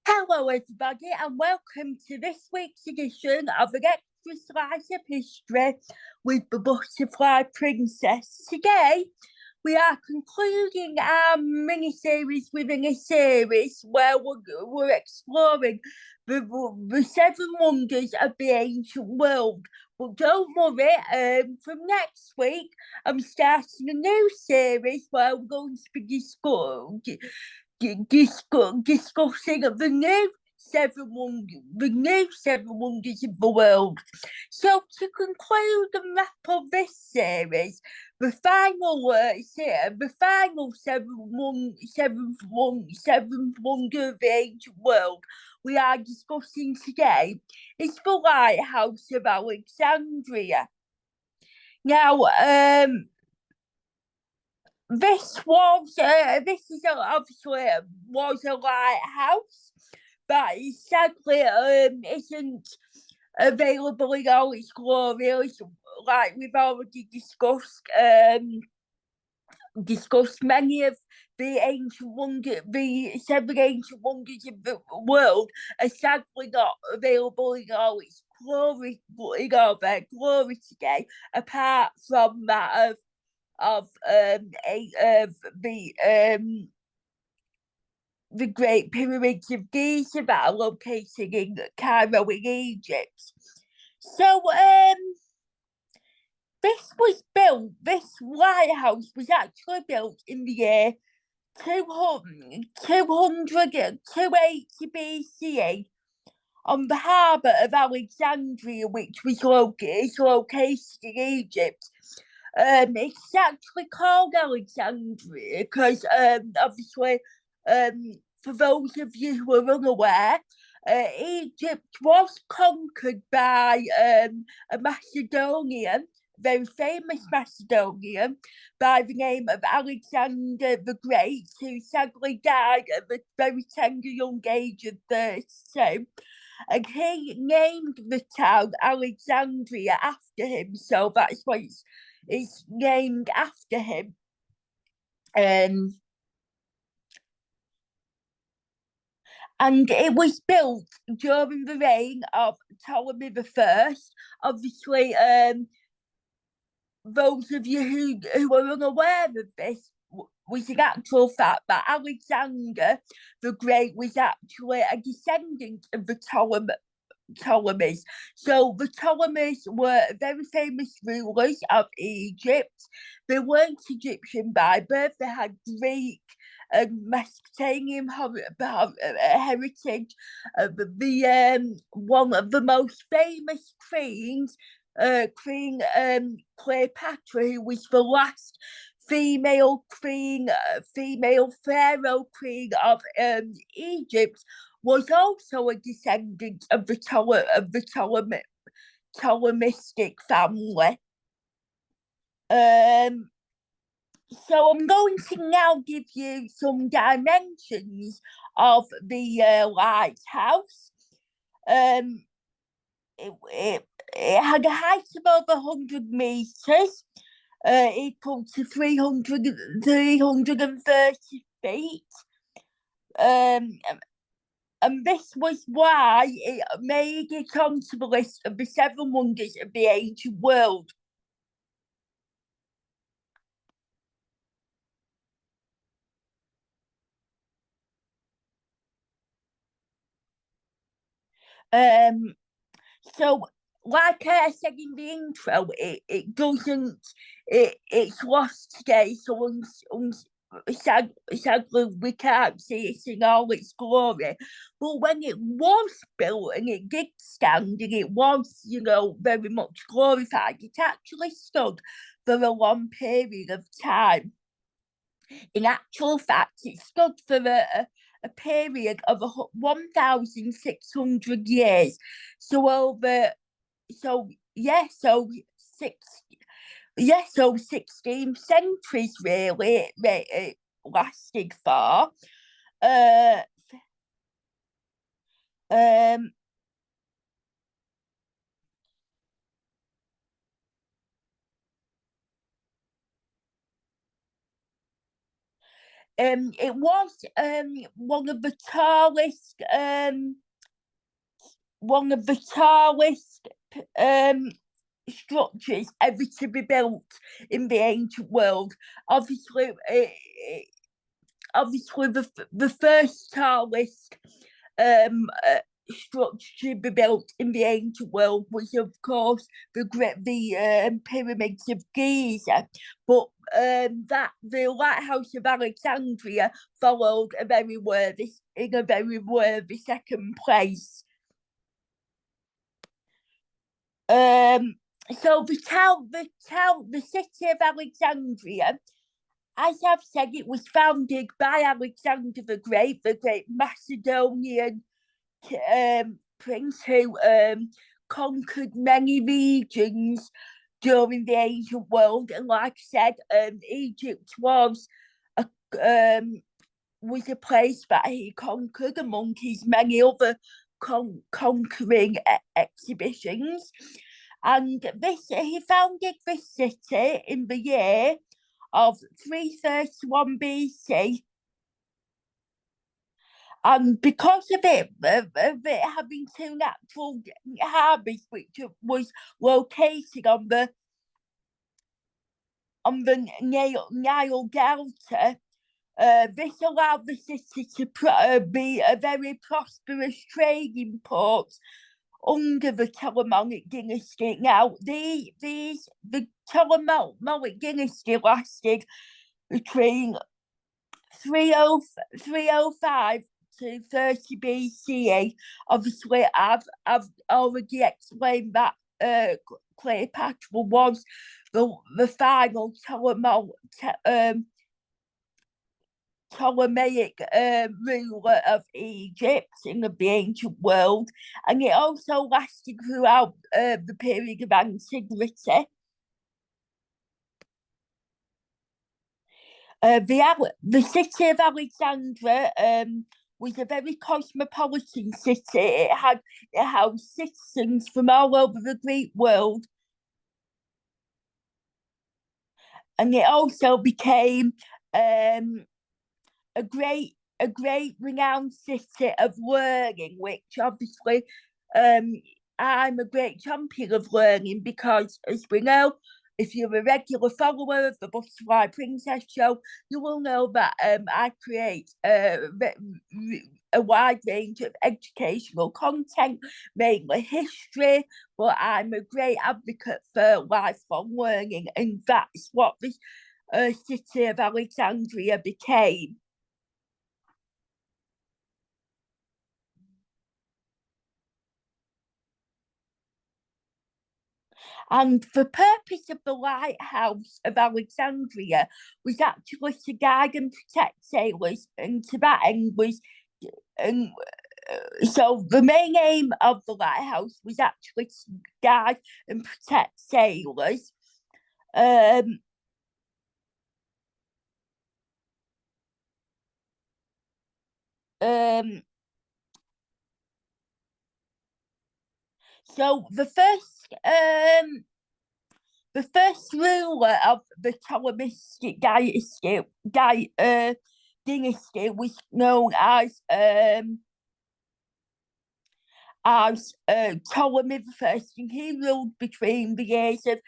Hello, everybody, and welcome to this week's edition of an extra slice of history with the Butterfly Princess. Today, we are concluding our mini series within a series where we're exploring the seven wonders of the ancient world. But don't worry, from next week, I'm starting a new series where we're going to be discussing the new seven wonders of the world. So to conclude and wrap up this series, the final seventh wonder of the ancient world we are discussing today is the Lighthouse of Alexandria. Now, this is obviously was a lighthouse, but it sadly isn't available in all its glory, like we've already discussed many of the seven ancient wonders of the world are sadly not available in all its glory, in all their glory today, apart from that of the Great Pyramids of Giza that are located in Cairo in Egypt. So this lighthouse was actually built in the year 280 BCE on the harbour of Alexandria, which is located in Egypt. It's actually called Alexandria because obviously, for those of you who are unaware, Egypt was conquered by a Macedonian, very famous Macedonian, by the name of Alexander the Great, who sadly died at the very tender young age of 32. And he named the town Alexandria after him, so that's why it's named after him. And it was built during the reign of Ptolemy the First. Obviously, those of you who are unaware of this, was an actual fact that Alexander the Great was actually a descendant of the Ptolemies. So the Ptolemies were very famous rulers of Egypt. They weren't Egyptian by birth, they had Greek and Mesopotamian heritage. One of the most famous queens, Queen Cleopatra, who was the last female pharaoh queen of Egypt, was also a descendant of the Ptolemistic family. So I'm going to now give you some dimensions of the lighthouse. It had a height of over 100 meters, equal to 330 feet. And this was why it made it onto the list of the seven wonders of the ancient world. So, like I said in the intro, it's lost today. So, sadly, we can't see it in all its glory. But when it was built and it did stand and it was, very much glorified, it actually stood for a long period of time. In actual fact, it stood for a period of 1,600 years. So over, so yeah, so six, yeah, so 16 centuries really it lasted for. Uh, um, It was one of the tallest structures ever to be built in the ancient world. Obviously, the first tallest structure to be built in the ancient world was, of course, the pyramids of Giza, but that the Lighthouse of Alexandria followed in a very worthy second place. So the city of Alexandria, as I've said, it was founded by Alexander the great Macedonian prince who conquered many regions during the ancient world. And like I said, Egypt was a place that he conquered among his many other conquering exhibitions. And he founded this city in the year of 331 BC. And because of it having two natural harbours, which was located on the Nile Delta, this allowed the city to be a very prosperous trading port under the Ptolemaic dynasty. Now, the Ptolemaic dynasty lasted between 305 to 30 BCE. Obviously, I've already explained that Cleopatra was the final Ptolemaic ruler of Egypt in the ancient world, and it also lasted throughout the period of antiquity. The city of Alexandria was a very cosmopolitan city. It housed citizens from all over the Greek world, and it also became a great renowned city of learning, which obviously I'm a great champion of learning because, as we know, if you're a regular follower of the Butterfly Princess show, you will know that I create a wide range of educational content, mainly history, but I'm a great advocate for lifelong learning, and that's what this city of Alexandria became. And the purpose of the Lighthouse of Alexandria was actually to guide and protect sailors, and to that end was, and so the main aim of the lighthouse was actually to guide and protect sailors. Um, um, so the first ruler of the Ptolemaic dynasty was known as Ptolemy the First, and he ruled between the years of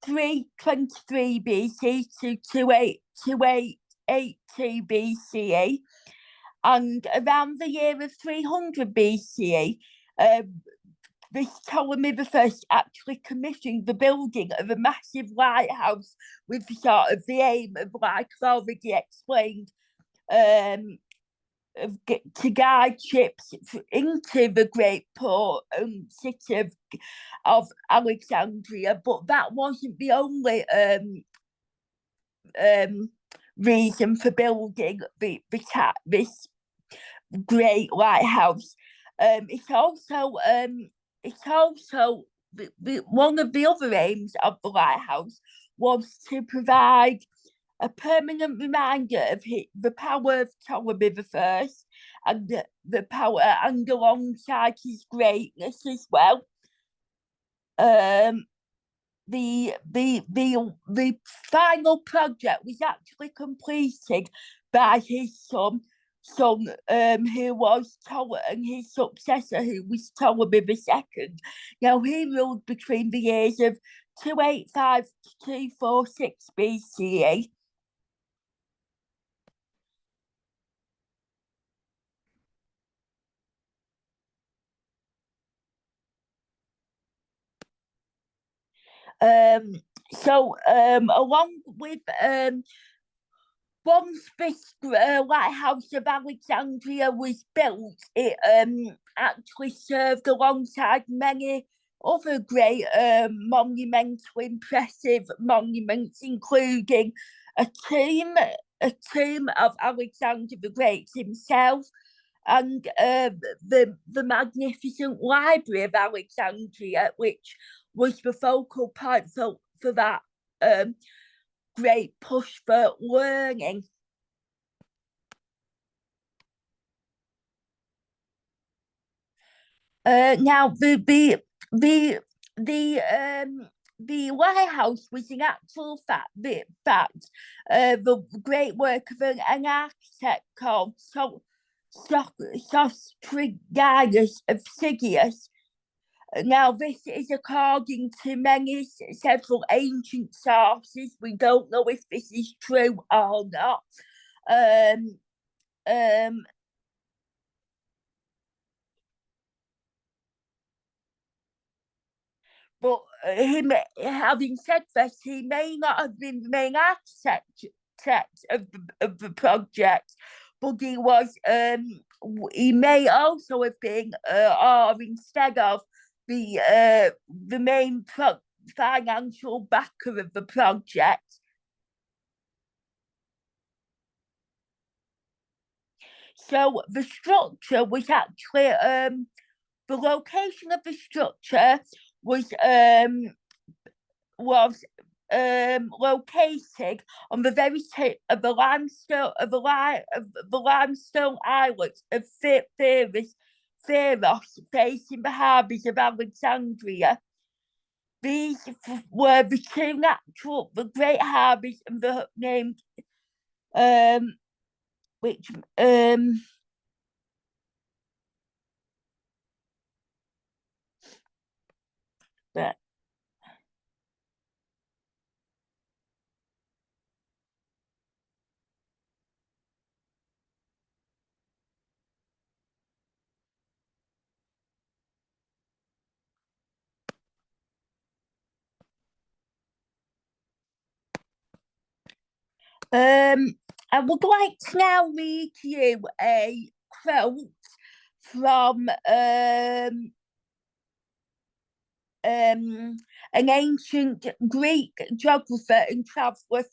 323 BC to 2882 BCE, and around the year of 300 BCE, this Ptolemy the First actually commissioned the building of a massive lighthouse with sort of the aim of, like I've already explained, to guide ships into the great port and city of Alexandria. But that wasn't the only reason for building this great lighthouse. It's also one of the other aims of the lighthouse was to provide a permanent reminder of the power of Ptolemy the First, and the power, and alongside his greatness as well. The final project was actually completed by his son, who was Ptolemy, and his successor, who was Ptolemy II. Now, he ruled between the years of 285 to 246 BCE. Um, Along with once this Lighthouse of Alexandria was built, it actually served alongside many other great monumental, impressive monuments, including a tomb, a tomb of Alexander the Great himself, and the magnificent Library of Alexandria, which was the focal point for that great push for learning. Now the lighthouse was in actual the great work of an architect called Sostrigadus of Sigius. Now, this is according to several ancient sources. We don't know if this is true or not. Um, um, but him having said this, he may not have been the main architect of the project, but he may also have been, or instead of the main financial backer of the project. So the structure was actually the location of the structure was located on the very tip of the limestone islet of Pharos, facing the harbours of Alexandria. These were the two the great harbours and the named which but I would like to now read you a quote from an ancient Greek geographer and traveller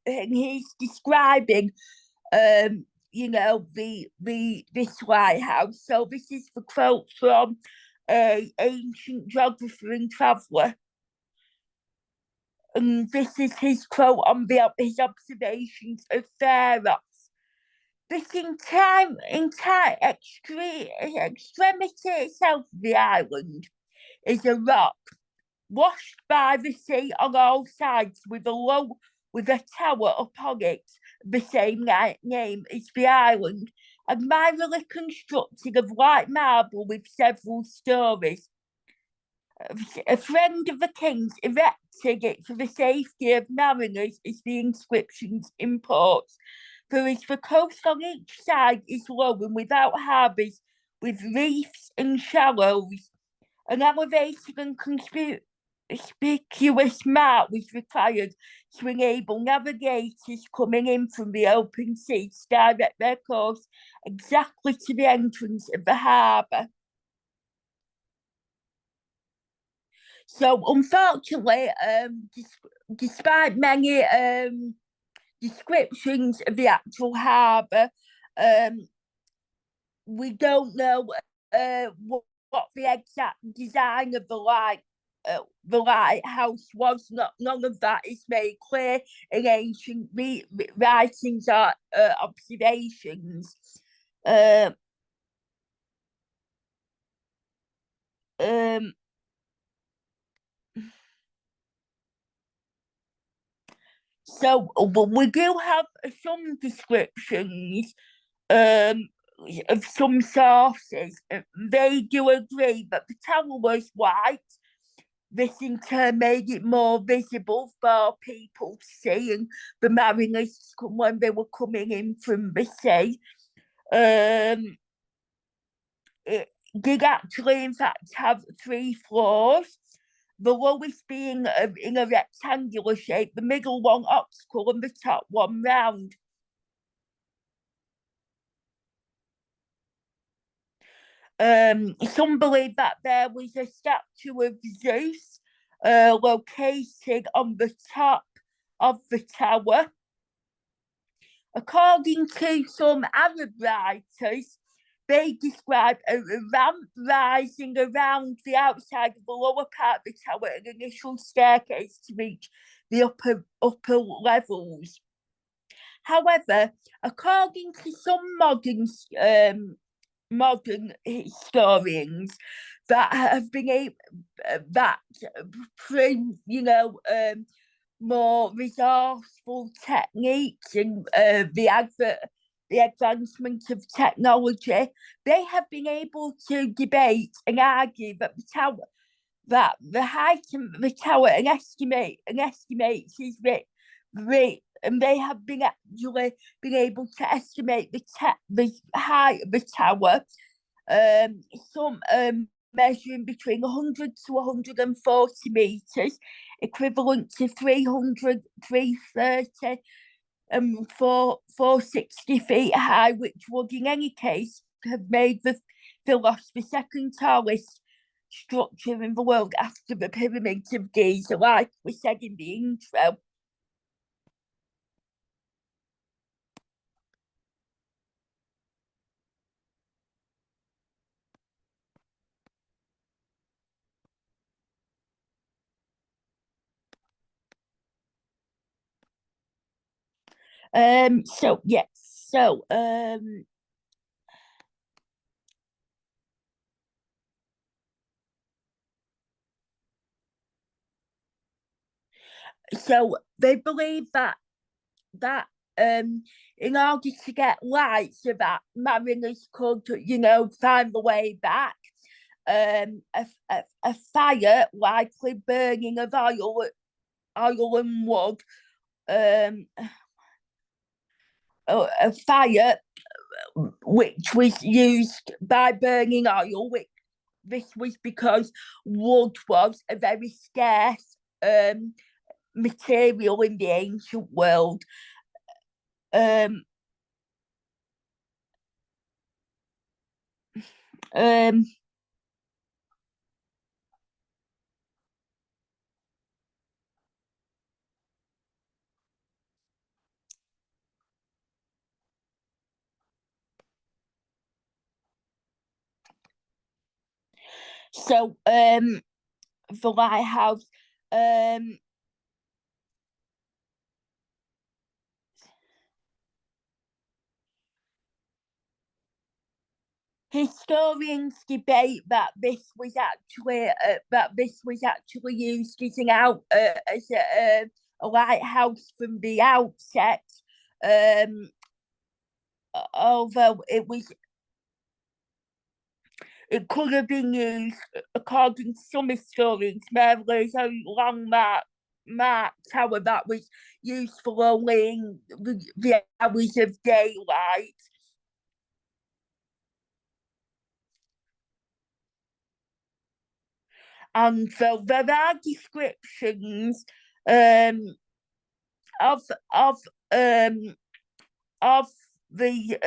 and he's describing, the this lighthouse. So this is the quote from a ancient geographer and traveller, and this is his quote on his observations of Pharos. This entire extremity south of the island is a rock washed by the sea on all sides with a tower upon it, the same name as the island, admirably constructed of white marble with several stories. A friend of the king's erected it for the safety of mariners, as the inscriptions import. For as the coast on each side is low and without harbours, with reefs and shallows, an elevated and conspicuous mark was required to enable navigators coming in from the open sea to direct their course exactly to the entrance of the harbour. So, unfortunately, despite many descriptions of the actual harbour, um, we don't know what the exact design of the lighthouse was. None of that is made clear in ancient writings or observations. Uh, um, So we do have some descriptions um, of some sources. They do agree that the tower was white. This in turn made it more visible for people to see, and the mariners when they were coming in from the sea. Um, it did actually, in fact, have three floors. The lowest being in a rectangular shape, the middle one optical, and the top one round. Some believe that there was a statue of Zeus located on the top of the tower. According to some Arab writers, they describe a ramp rising around the outside of the lower part of the tower, an initial staircase to reach the upper levels. However, according to some modern historians that have been able that more resourceful techniques and the advancement of technology, they have been able to debate and argue that the height of the tower and estimates is and they have been actually been able to estimate the height of the tower, some measuring between 100 to 140 metres, equivalent to 300, 330 and 460 feet high, which would in any case have made the Pharos the second tallest structure in the world after the pyramids of Giza, like we said in the intro. So yes, so they believe that in order to get light so that mariners could, find the way back, a fire, likely burning of oil and wood, um, a fire which was used by burning oil, which this was because wood was a very scarce material in the ancient world. Um, um, so the lighthouse, um, historians debate that this was actually used as a lighthouse from the outset. Um, Although it could have been used, according to some historians, merely as a mark tower that was useful only in the hours of daylight. And so there are descriptions um, of of um, of the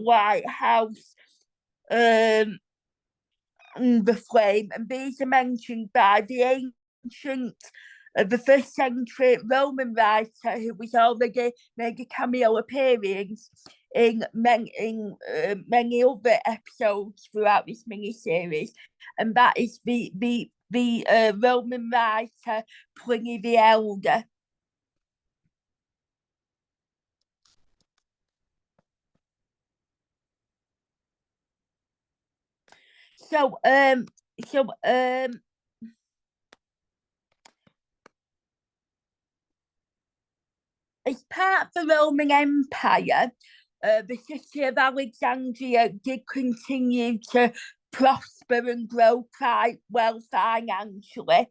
lighthouse, um, the flame, and these are mentioned by the ancient, the first century Roman writer who was already made a cameo appearance many other episodes throughout this mini series, and that is the Roman writer Pliny the Elder. So so um As part of the Roman Empire, the city of Alexandria did continue to prosper and grow quite well financially.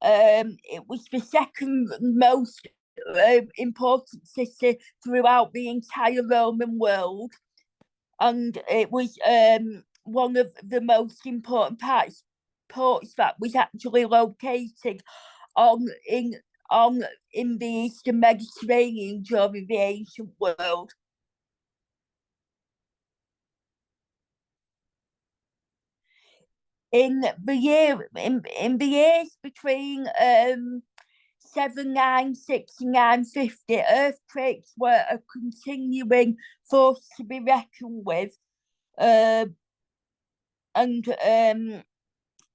It was the second most important city throughout the entire Roman world, and it was one of the most important ports that was actually located on in on in the Eastern Mediterranean during the ancient world. In the years between 796 and 950, earthquakes were a continuing force to be reckoned with, uh, and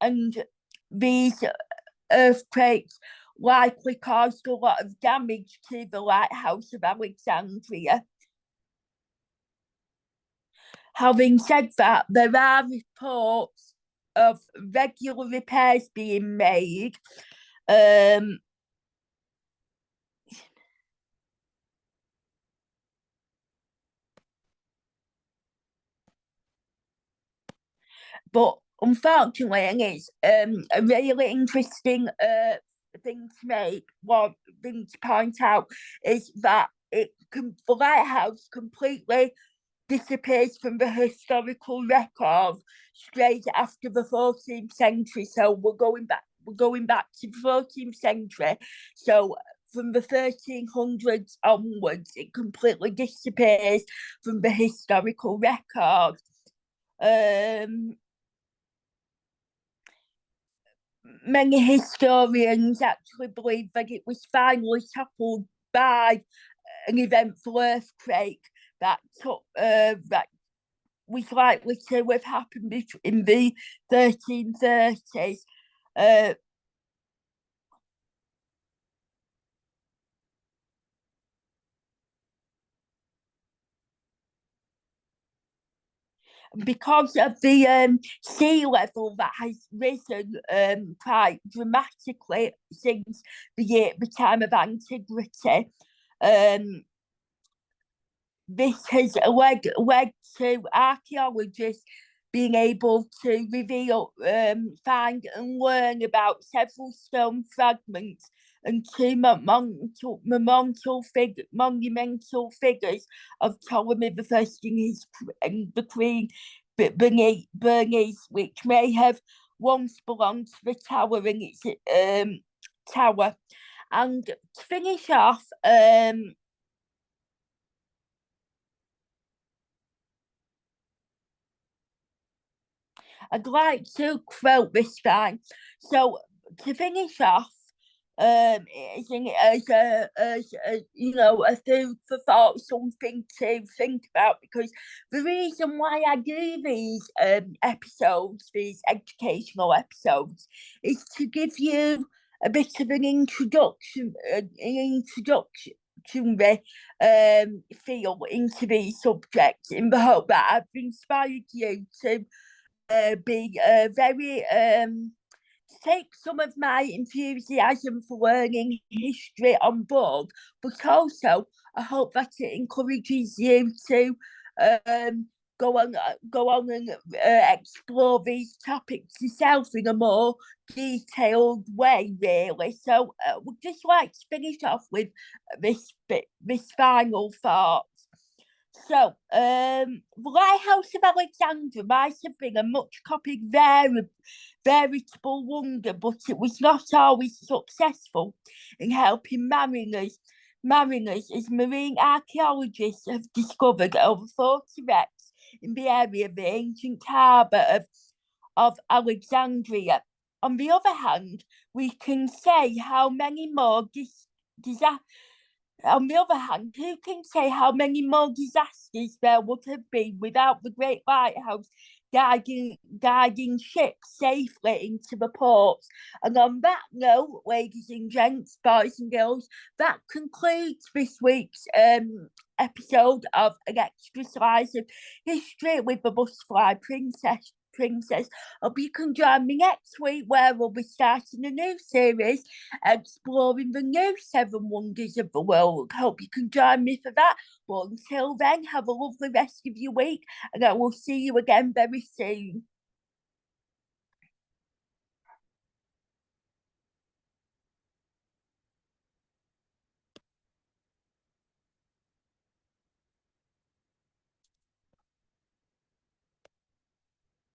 and these earthquakes likely caused a lot of damage to the Lighthouse of Alexandria. Having said that, there are reports of regular repairs being made. Um, but unfortunately, and it's a really interesting thing to make, one thing to point out is that the lighthouse completely disappears from the historical record straight after the 14th century. So we're going back to the 14th century. So from the 1300s onwards, it completely disappears from the historical record. Um, Many historians actually believe that it was finally toppled by an eventful earthquake that was likely to have happened in the 1330s. Uh, because of the sea level that has risen quite dramatically since the time of antiquity. Um, this has led to archaeologists being able to reveal, find and learn about several stone fragments and two monumental figures of Ptolemy the First and the Queen Bernice, which may have once belonged to the tower in its tower. And to finish off, I'd like to quote this time. So to finish off, as a food for thought, something to think about, because the reason why I do these episodes, these educational episodes, is to give you a bit of an introduction, feel into these subjects, in the hope that I've inspired you to be very take some of my enthusiasm for learning history on board, but also I hope that it encourages you to um, go on and explore these topics yourself in a more detailed way, really. So, we'd just like to finish off with this final thought. So, the Lighthouse of Alexandra might have been a much copied veritable wonder, but it was not always successful in helping mariners, as marine archaeologists have discovered over 40 wrecks in the area of the ancient harbour of Alexandria. On the other hand, we can say how many more disasters on the other hand, who can say how many more disasters there would have been without the Great Lighthouse guiding ships safely into the ports? And on that note, ladies and gents, boys and girls, that concludes this week's episode of An Extra Slice of History with the Butterfly Princess. Princess. Hope you can join me next week where we'll be starting a new series exploring the new seven wonders of the world. Hope you can join me for that. But until then, have a lovely rest of your week and I will see you again very soon.